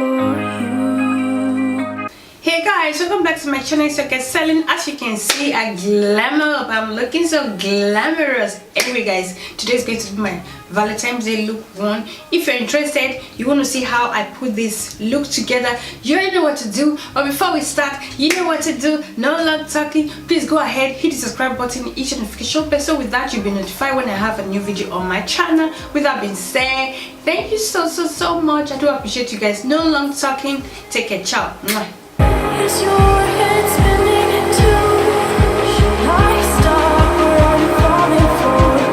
for you. Hey guys, welcome back to my channel. So get selling. As you can see, I glamour up. I'm looking so glamorous. Anyway guys, today is going to be my Valentine's Day look one. If you're interested, you want to see how I put this look together, you already know what to do. But before we start, you know what to do. No long talking, please go ahead, hit the subscribe button, hit the notification bell, so with that you'll be notified when I have a new video on my channel. With that being said, thank you so much. I do appreciate you guys. No long talking, take care, ciao. Mwah. Is your head spinning too? Should I stop or are you falling for me?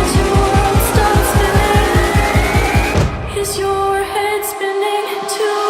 Is your world stop spinning? Is your head spinning too?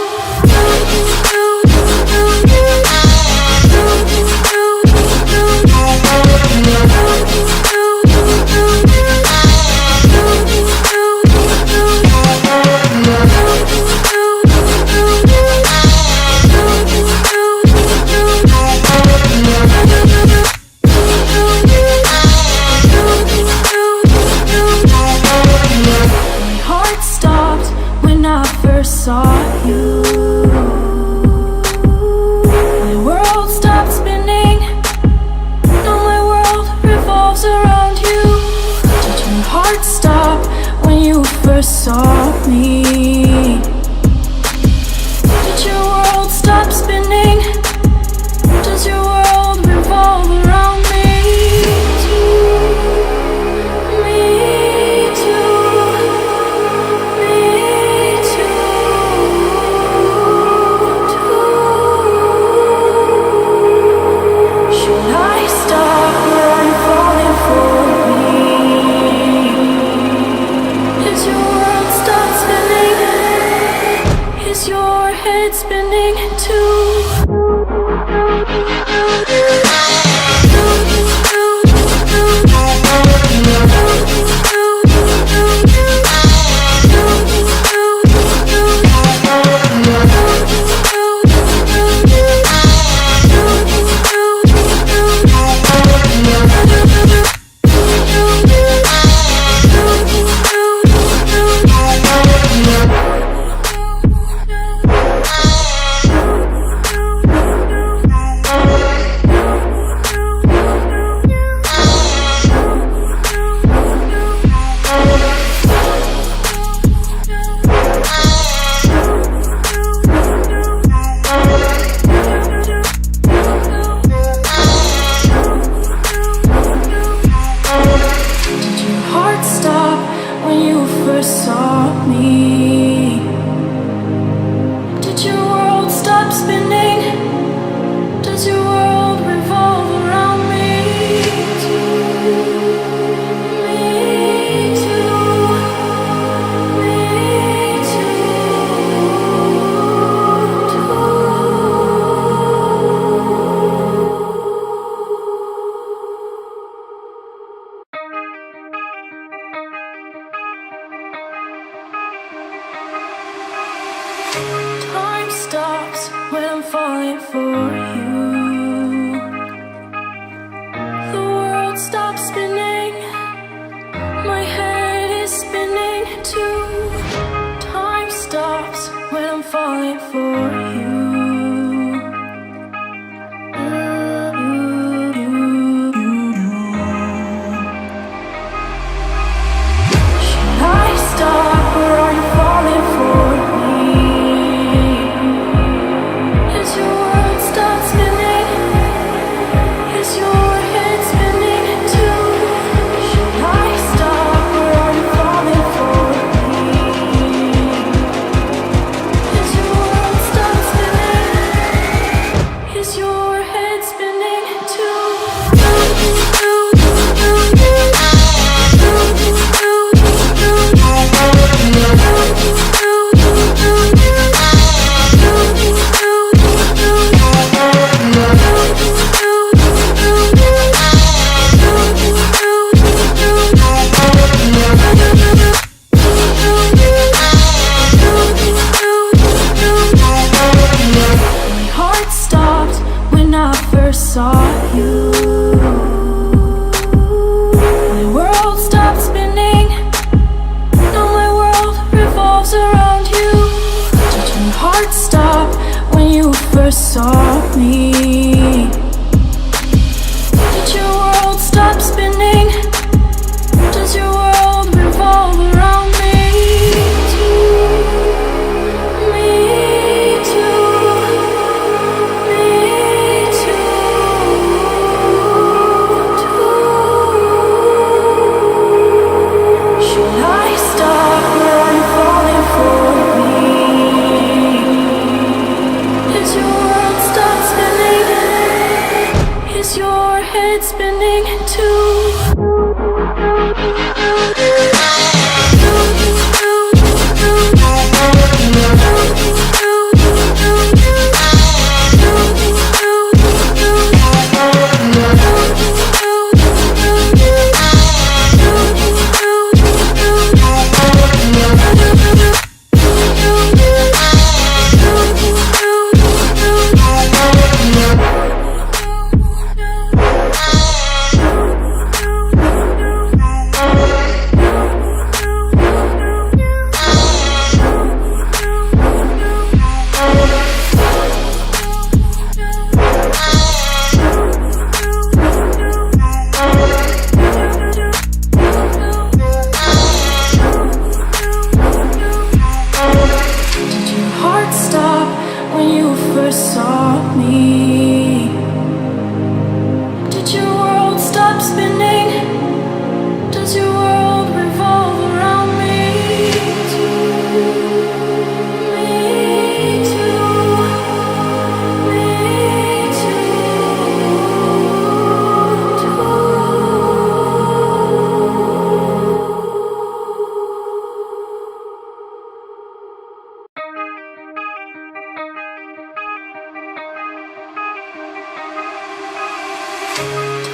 head spinning too.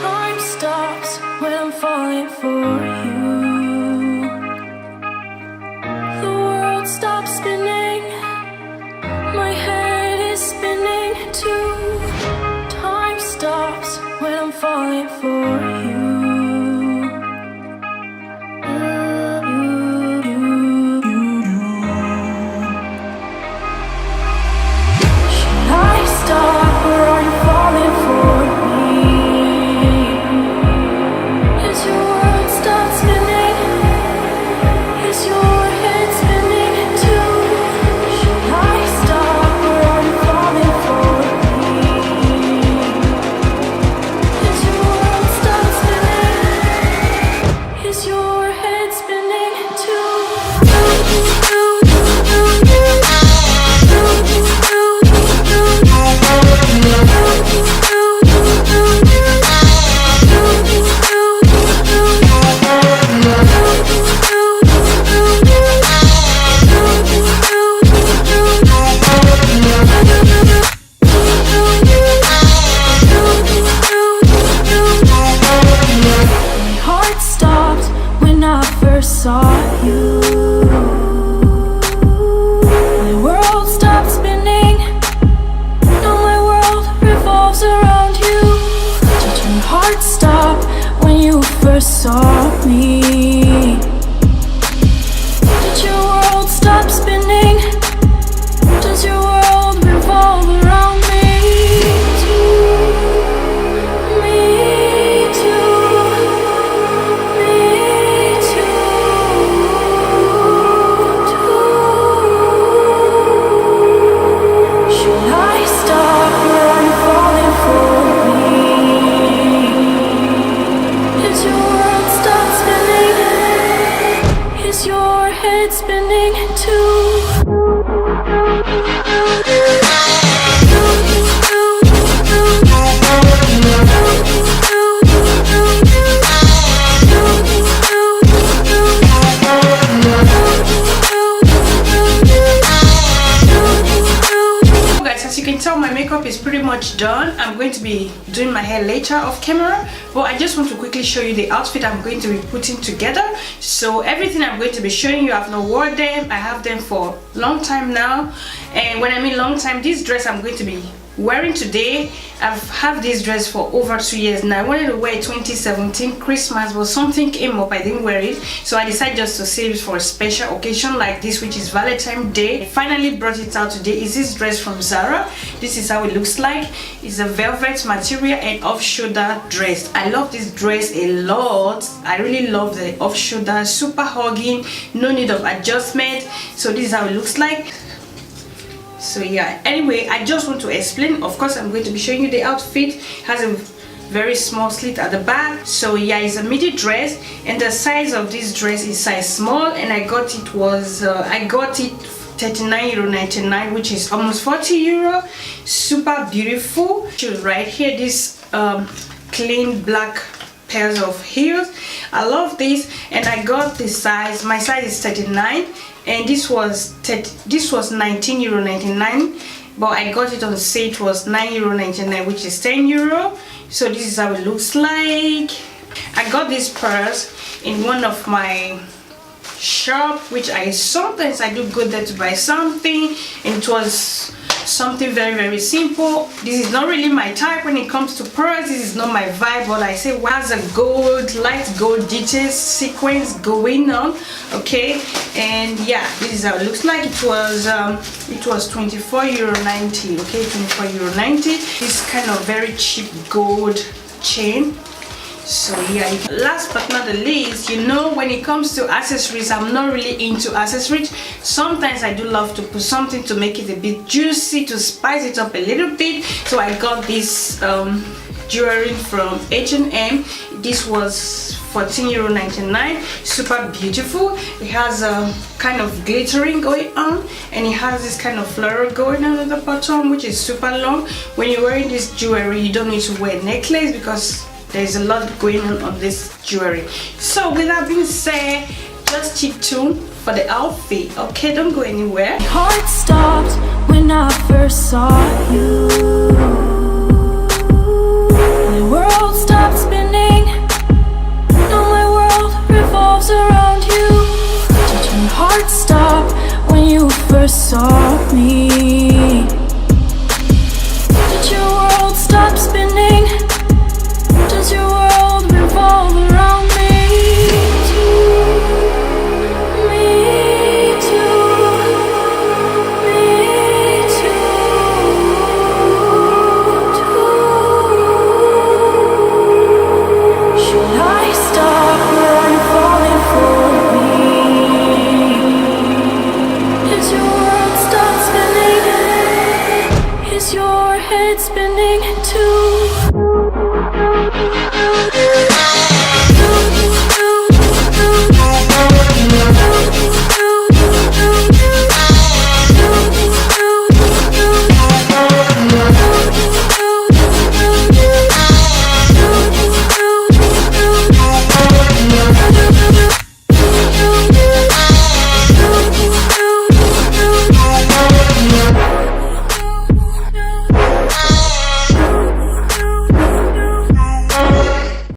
Time stops when I'm falling for you. The world stops spinning. My head is spinning too. Time stops when I'm falling for you. Should I stop or are you falling for me? As your world stops spinning, is your head spinning too? Should I stop or are you falling for me? As your world stops spinning, is your head spinning My heart stopped when I first saw you. My world stopped spinning. Now my world revolves around you. Did your heart stop when you first saw me? Did your world stop spinning? Does your world revolve around me too? Me too. Me too. Should I stop or are you falling for me? Is your world stop spinning? Is your head spinning too? Guys, as you can tell, my makeup is pretty much done. I'm going to be doing my hair later off camera, but I just want to quickly show you the outfit I'm going to be putting together. So everything I'm going to be showing you, I've not worn them. I have them for a long time now, and when I mean long time, this dress I'm going to be wearing today, I've had this dress for over 2 years now. I wanted to wear it 2017 Christmas, but something came up, I didn't wear it, so I decided just to save it for a special occasion like this, which is Valentine Day. I finally brought it out today. Is this dress from Zara. This is how it looks like. It's a velvet material and off-shoulder dress. I love this dress a lot. I really love the off-shoulder, super hugging, no need of adjustment. So this is how it looks like. So yeah, anyway, I just want to explain. Of course, I'm going to be showing you the outfit. It has a very small slit at the back. So yeah, it's a midi dress, and the size of this dress is size small, and I got it €39.99, which is almost €40. Super beautiful. Right here, this clean black pairs of heels. I love this, and I got the size. My size is 39, and this was €19.99, but I got it on sale. It was €9.99, which is €10. So this is how it looks like. I got this purse in one of my shop, which I sometimes do go there to buy something, and it was something very simple. This is not really my type when it comes to purse. This is not my vibe, but I say well, has a light gold details sequence going on. Okay, and yeah, this is how it looks like. It was €24.90. okay, €24.90. This kind of very cheap gold chain. So yeah, last but not the least, you know, when it comes to accessories, I'm not really into accessories. Sometimes I do love to put something to make it a bit juicy, to spice it up a little bit. So I got this jewelry from H&M. This was €14.99. super beautiful. It has a kind of glittering going on, and it has this kind of floral going on at the bottom, which is super long. When you're wearing this jewelry, you don't need to wear a necklace because there's a lot going on this jewelry. So with that being said, just keep tuned for the outfit. Okay, don't go anywhere. Heart stopped when I first saw you.